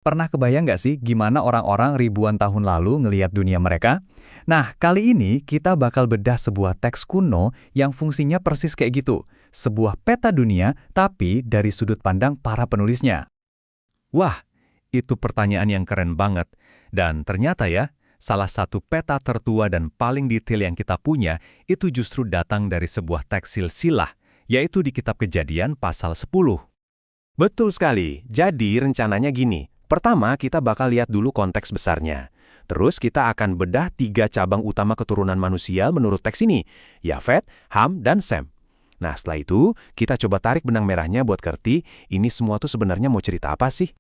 Pernah kebayang nggak sih gimana orang-orang ribuan tahun lalu ngelihat dunia mereka? Nah, kali ini kita bakal bedah sebuah teks kuno yang fungsinya persis kayak gitu. Sebuah peta dunia, tapi dari sudut pandang para penulisnya. Wah, itu pertanyaan yang keren banget. Dan ternyata ya, salah satu peta tertua dan paling detail yang kita punya itu justru datang dari sebuah teks silsilah, yaitu di Kitab Kejadian pasal 10. Betul sekali. Jadi rencananya gini. Pertama, kita bakal lihat dulu konteks besarnya. Terus kita akan bedah 3 cabang utama keturunan manusia menurut teks ini, Yafet, Ham, dan Sem. Nah, setelah itu, kita coba tarik benang merahnya buat ngerti ini semua tuh sebenarnya mau cerita apa sih?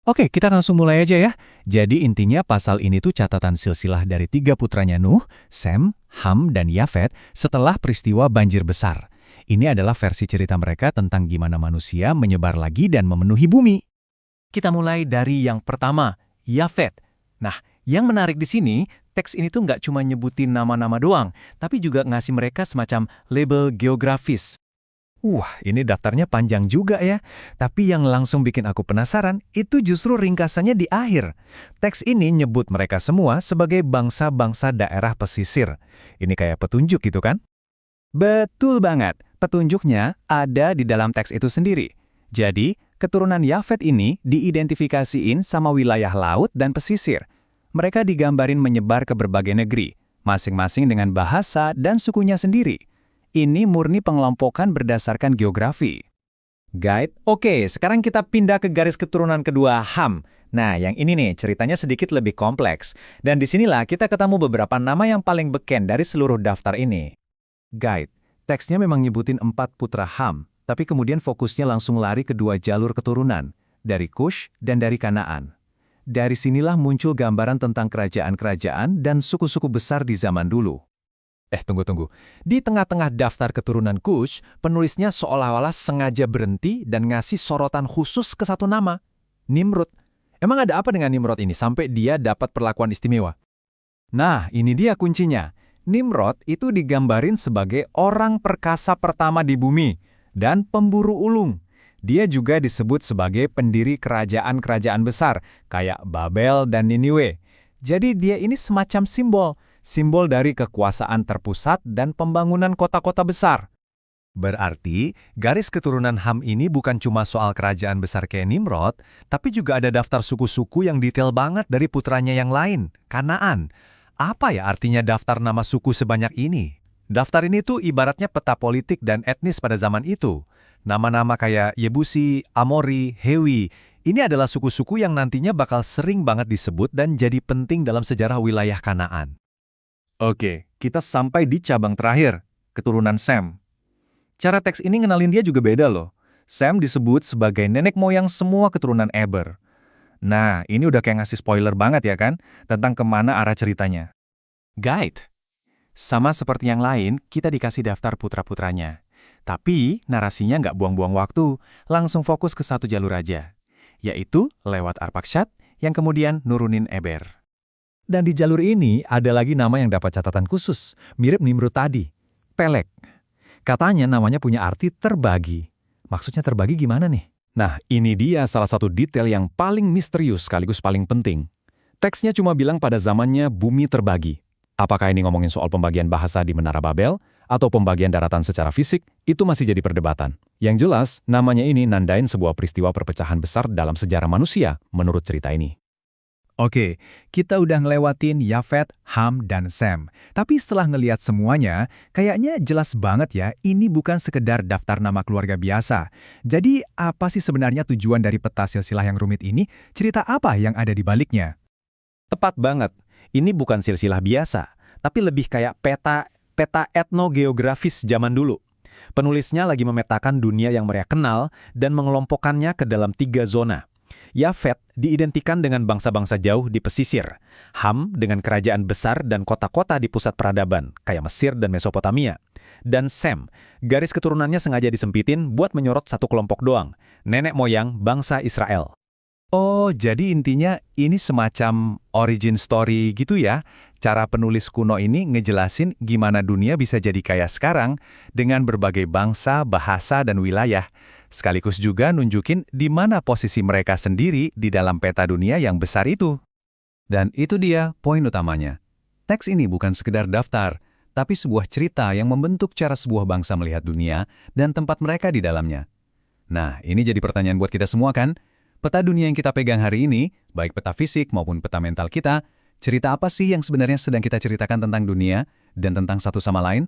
Oke, kita langsung mulai aja ya. Jadi intinya pasal ini tuh catatan silsilah dari 3 putranya Nuh, Sem, Ham, dan Yafet setelah peristiwa banjir besar. Ini adalah versi cerita mereka tentang gimana manusia menyebar lagi dan memenuhi bumi. Kita mulai dari yang pertama, Yafet. Nah, yang menarik di sini, teks ini tuh nggak cuma nyebutin nama-nama doang, tapi juga ngasih mereka semacam label geografis. Wah, ini daftarnya panjang juga ya. Tapi yang langsung bikin aku penasaran, itu justru ringkasannya di akhir. Teks ini nyebut mereka semua sebagai bangsa-bangsa daerah pesisir. Ini kayak petunjuk gitu kan? Betul banget. Petunjuknya ada di dalam teks itu sendiri. Jadi, keturunan Yafet ini diidentifikasiin sama wilayah laut dan pesisir. Mereka digambarin menyebar ke berbagai negeri, masing-masing dengan bahasa dan sukunya sendiri. Ini murni pengelompokan berdasarkan geografi. Guide, oke, sekarang kita pindah ke garis keturunan kedua, Ham. Nah, yang ini nih, ceritanya sedikit lebih kompleks. Dan disinilah kita ketemu beberapa nama yang paling beken dari seluruh daftar ini. Guide, teksnya memang nyebutin 4 putra Ham, tapi kemudian fokusnya langsung lari ke 2 jalur keturunan, dari Kush dan dari Kanaan. Dari sinilah muncul gambaran tentang kerajaan-kerajaan dan suku-suku besar di zaman dulu. Tunggu. Di tengah-tengah daftar keturunan Kush, penulisnya seolah-olah sengaja berhenti dan ngasih sorotan khusus ke satu nama, Nimrod. Emang ada apa dengan Nimrod ini sampai dia dapat perlakuan istimewa? Nah, ini dia kuncinya. Nimrod itu digambarin sebagai orang perkasa pertama di bumi dan pemburu ulung. Dia juga disebut sebagai pendiri kerajaan-kerajaan besar, kayak Babel dan Niniwe. Jadi dia ini semacam simbol dari kekuasaan terpusat dan pembangunan kota-kota besar. Berarti, garis keturunan Ham ini bukan cuma soal kerajaan besar kayak Nimrod, tapi juga ada daftar suku-suku yang detail banget dari putranya yang lain, Kanaan. Apa ya artinya daftar nama suku sebanyak ini? Daftar ini tuh ibaratnya peta politik dan etnis pada zaman itu. Nama-nama kayak Yebusi, Amori, Hewi, ini adalah suku-suku yang nantinya bakal sering banget disebut dan jadi penting dalam sejarah wilayah Kanaan. Oke, kita sampai di cabang terakhir, keturunan Sem. Cara teks ini ngenalin dia juga beda loh. Sem disebut sebagai nenek moyang semua keturunan Eber. Nah, ini udah kayak ngasih spoiler banget ya kan, tentang kemana arah ceritanya. Guide. Sama seperti yang lain, kita dikasih daftar putra-putranya. Tapi, narasinya nggak buang-buang waktu, langsung fokus ke satu jalur aja. Yaitu lewat Arpakshad, yang kemudian nurunin Eber. Dan di jalur ini, ada lagi nama yang dapat catatan khusus, mirip Nimrod tadi, Peleg. Katanya namanya punya arti terbagi. Maksudnya terbagi gimana nih? Nah, ini dia salah satu detail yang paling misterius sekaligus paling penting. Teksnya cuma bilang pada zamannya bumi terbagi. Apakah ini ngomongin soal pembagian bahasa di Menara Babel, atau pembagian daratan secara fisik, itu masih jadi perdebatan. Yang jelas, namanya ini nandain sebuah peristiwa perpecahan besar dalam sejarah manusia, menurut cerita ini. Oke, kita udah ngelewatin Yafet, Ham, dan Sem. Tapi setelah ngeliat semuanya, kayaknya jelas banget ya, ini bukan sekedar daftar nama keluarga biasa. Jadi, apa sih sebenarnya tujuan dari peta silsilah yang rumit ini? Cerita apa yang ada di baliknya? Tepat banget. Ini bukan silsilah biasa, tapi lebih kayak peta etnogeografis zaman dulu. Penulisnya lagi memetakan dunia yang mereka kenal dan mengelompokkannya ke dalam 3 zona. Yafet diidentikan dengan bangsa-bangsa jauh di pesisir, Ham dengan kerajaan besar dan kota-kota di pusat peradaban, kayak Mesir dan Mesopotamia. Dan Sem, garis keturunannya sengaja disempitin buat menyorot satu kelompok doang, nenek moyang bangsa Israel. Oh, jadi intinya ini semacam origin story gitu ya. Cara penulis kuno ini ngejelasin gimana dunia bisa jadi kaya sekarang dengan berbagai bangsa, bahasa, dan wilayah. Sekaligus juga nunjukin di mana posisi mereka sendiri di dalam peta dunia yang besar itu. Dan itu dia poin utamanya. Teks ini bukan sekedar daftar, tapi sebuah cerita yang membentuk cara sebuah bangsa melihat dunia dan tempat mereka di dalamnya. Nah, ini jadi pertanyaan buat kita semua kan? Peta dunia yang kita pegang hari ini, baik peta fisik maupun peta mental kita, cerita apa sih yang sebenarnya sedang kita ceritakan tentang dunia dan tentang satu sama lain?